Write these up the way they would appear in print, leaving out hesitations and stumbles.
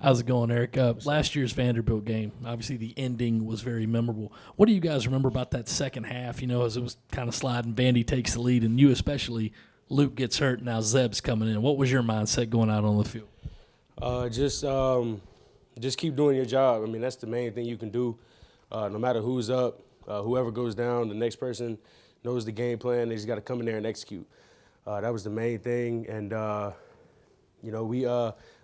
How's it going, Eric? Last year's Vanderbilt game, obviously the ending was very memorable. What do you guys remember about that second half, as it was kind of sliding, Vandy takes the lead, and you especially, Luke gets hurt, now Zeb's coming in. What was your mindset going out on the field? Just keep doing your job. I mean, that's the main thing you can do. No matter who's up, whoever goes down, the next person knows the game plan. They just got to come in there and execute. That was the main thing. And,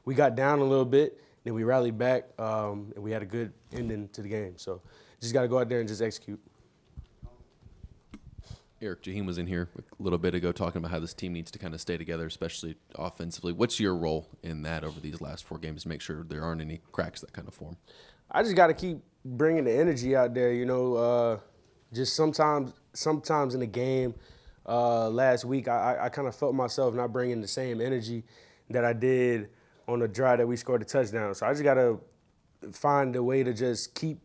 we got down a little bit, then we rallied back, and we had a good ending to the game. So just got to go out there and just execute. Eric, Jaheim was in here a little bit ago talking about how this team needs to kind of stay together, especially offensively. What's your role in that over these last 4 games to make sure there aren't any cracks that kind of form? I just got to keep bringing the energy out there, just sometimes in the game last week, I kind of felt myself not bringing the same energy that I did on the drive that we scored a touchdown. So I just got to find a way to just keep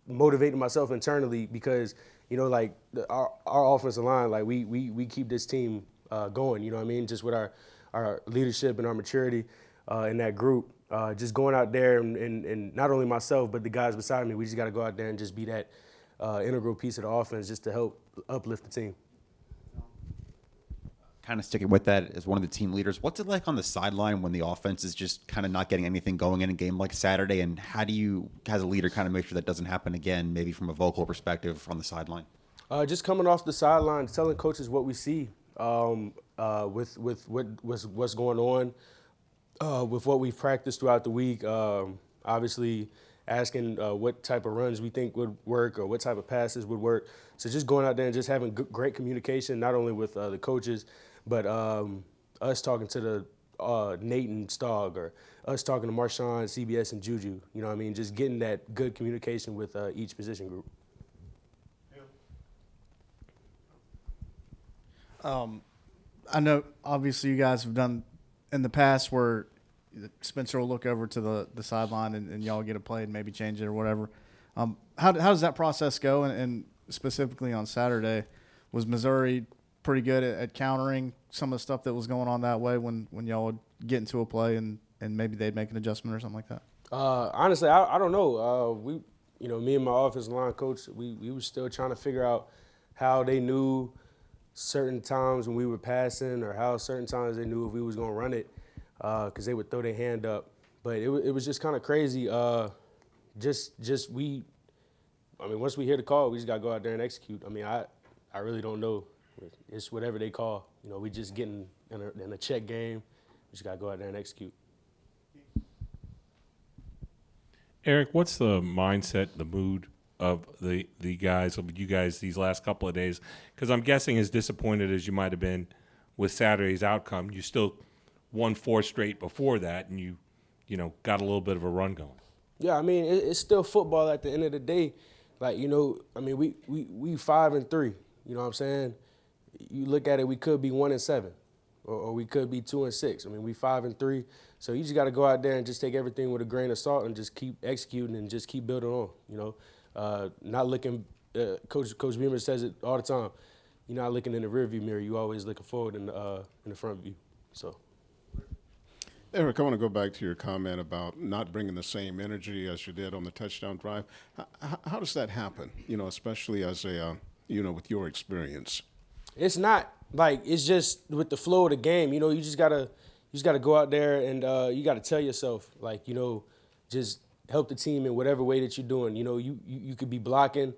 motivating myself internally because, our offensive line, we keep this team going, just with our leadership and our maturity in that group. Just going out there and not only myself, but the guys beside me, we just got to go out there and just be that integral piece of the offense just to help uplift the team. Kind of sticking with that as one of the team leaders, what's it like on the sideline when the offense is just kind of not getting anything going in a game like Saturday, and how do you, as a leader, kind of make sure that doesn't happen again, maybe from a vocal perspective on the sideline? Just coming off the sideline, telling coaches what we see with what's going on, with what we've practiced throughout the week. Obviously, asking what type of runs we think would work or what type of passes would work. So just going out there and just having great communication, not only with the coaches, but us talking to the Nate and Stogg, or us talking to Marshawn, CBS, and Juju. Just getting that good communication with each position group. I know, obviously, you guys have done in the past where Spencer will look over to the sideline and y'all get a play and maybe change it or whatever. How does that process go? And specifically on Saturday, was Missouri pretty good at countering some of the stuff that was going on that way when y'all would get into a play and maybe they'd make an adjustment or something like that? Honestly, I don't know. Me and my offensive line coach, we were still trying to figure out how they knew certain times when we were passing or how certain times they knew if we was going to run it because they would throw their hand up. But it was just kind of crazy. Once we hear the call, we just got to go out there and execute. I really don't know. It's whatever they call. We just getting in a check game. We just got to go out there and execute. Eric, what's the mindset, the mood of the guys, of you guys these last couple of days? Because I'm guessing as disappointed as you might have been with Saturday's outcome, you still won 4 straight before that, and you got a little bit of a run going. Yeah, it's still football at the end of the day. We 5-3. You know what I'm saying? You look at it, we could be 1-7, or we could be 2-6. We 5-3. So you just got to go out there and just take everything with a grain of salt and just keep executing and just keep building on. Not looking. Coach Beamer says it all the time. You're not looking in the rearview mirror. You always looking forward in the front view. So. Eric, I want to go back to your comment about not bringing the same energy as you did on the touchdown drive. How does that happen? Especially as a with your experience. It's not it's just with the flow of the game. You just gotta go out there and you gotta tell yourself just help the team in whatever way that you're doing. You could be blocking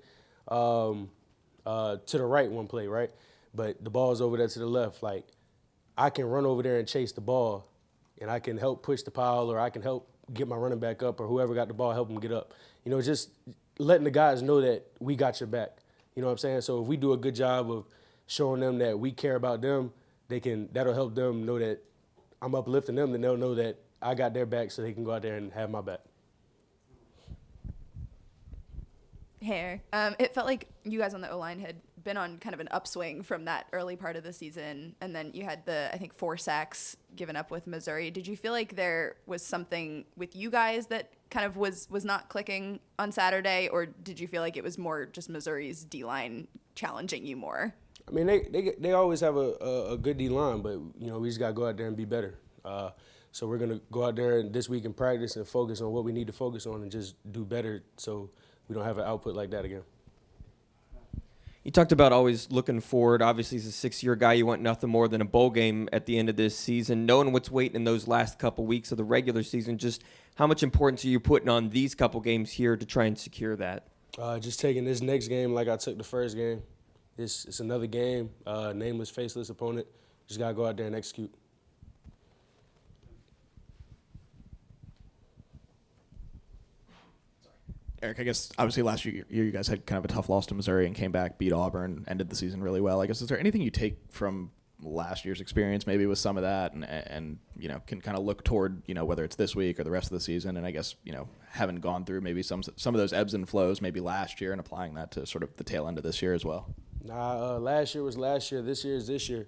to the right one play, right? But the ball's over there to the left. I can run over there and chase the ball, and I can help push the pile, or I can help get my running back up, or whoever got the ball, help them get up. Just letting the guys know that we got your back. You know what I'm saying? So if we do a good job of showing them that we care about them, that'll help them know that I'm uplifting them, then they'll know that I got their back so they can go out there and have my back. Hey, it felt like you guys on the O-line had been on kind of an upswing from that early part of the season, and then you had the, I think, 4 sacks given up with Missouri. Did you feel like there was something with you guys that kind of was not clicking on Saturday, or did you feel like it was more just Missouri's D-line challenging you more? They always have a good D-line, but, we just got to go out there and be better. So we're gonna go out there this week and practice and focus on what we need to focus on and just do better so we don't have an output like that again. You talked about always looking forward. Obviously, as a six-year guy, you want nothing more than a bowl game at the end of this season. Knowing what's waiting in those last couple weeks of the regular season, just how much importance are you putting on these couple games here to try and secure that? Just taking this next game like I took the first game. It's another game, nameless, faceless opponent. Just got to go out there and execute. Eric, I guess obviously last year you guys had kind of a tough loss to Missouri and came back, beat Auburn, ended the season really well. I guess is there anything you take from last year's experience, maybe with some of that, and you know can kind of look toward whether it's this week or the rest of the season, and I guess having gone through maybe some of those ebbs and flows maybe last year and applying that to sort of the tail end of this year as well. Nah, last year was last year. This year is this year.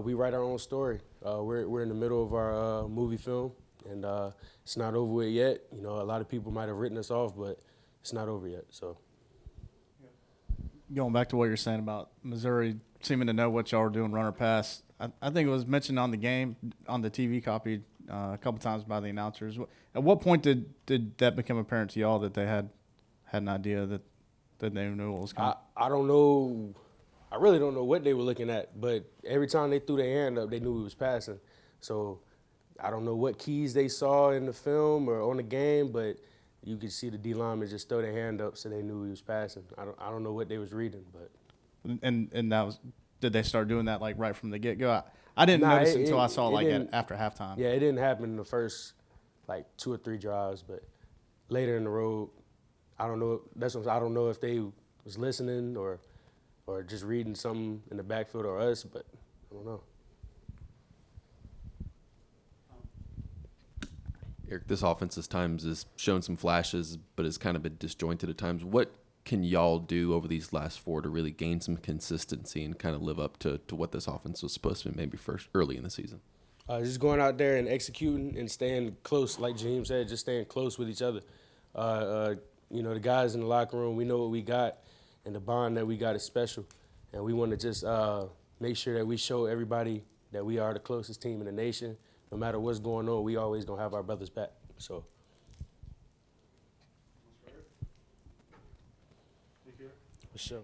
We write our own story. We're in the middle of our movie film, and it's not over with yet. A lot of people might have written us off, but it's not over yet. So, Going back to what you're saying about Missouri seeming to know what y'all are doing, run or pass, I think it was mentioned on the game, on the TV copy a couple times by the announcers. At what point did that become apparent to y'all that they had an idea that they knew what was coming? I don't know. I really don't know what they were looking at, but every time they threw their hand up, they knew we was passing. So I don't know what keys they saw in the film or on the game, but you could see the D linemen just throw their hand up, so they knew he was passing. I don't know what they was reading, but and that was, did they start doing that like right from the get go? I didn't notice until I saw after halftime. Yeah, it didn't happen in the first like 2 or 3 drives, but later in the road, I don't know. I don't know if they was listening or just reading something in the backfield or us, but I don't know. Eric, this offense at times has shown some flashes, but it's kind of been disjointed at times. What can y'all do over these last 4 to really gain some consistency and kind of live up to what this offense was supposed to be maybe first early in the season? Just going out there and executing and staying close, like Jaheim said, just staying close with each other. The guys in the locker room, we know what we got, and the bond that we got is special. And we want to just make sure that we show everybody that we are the closest team in the nation. No matter what's going on, we always gonna have our brothers back. So. For sure.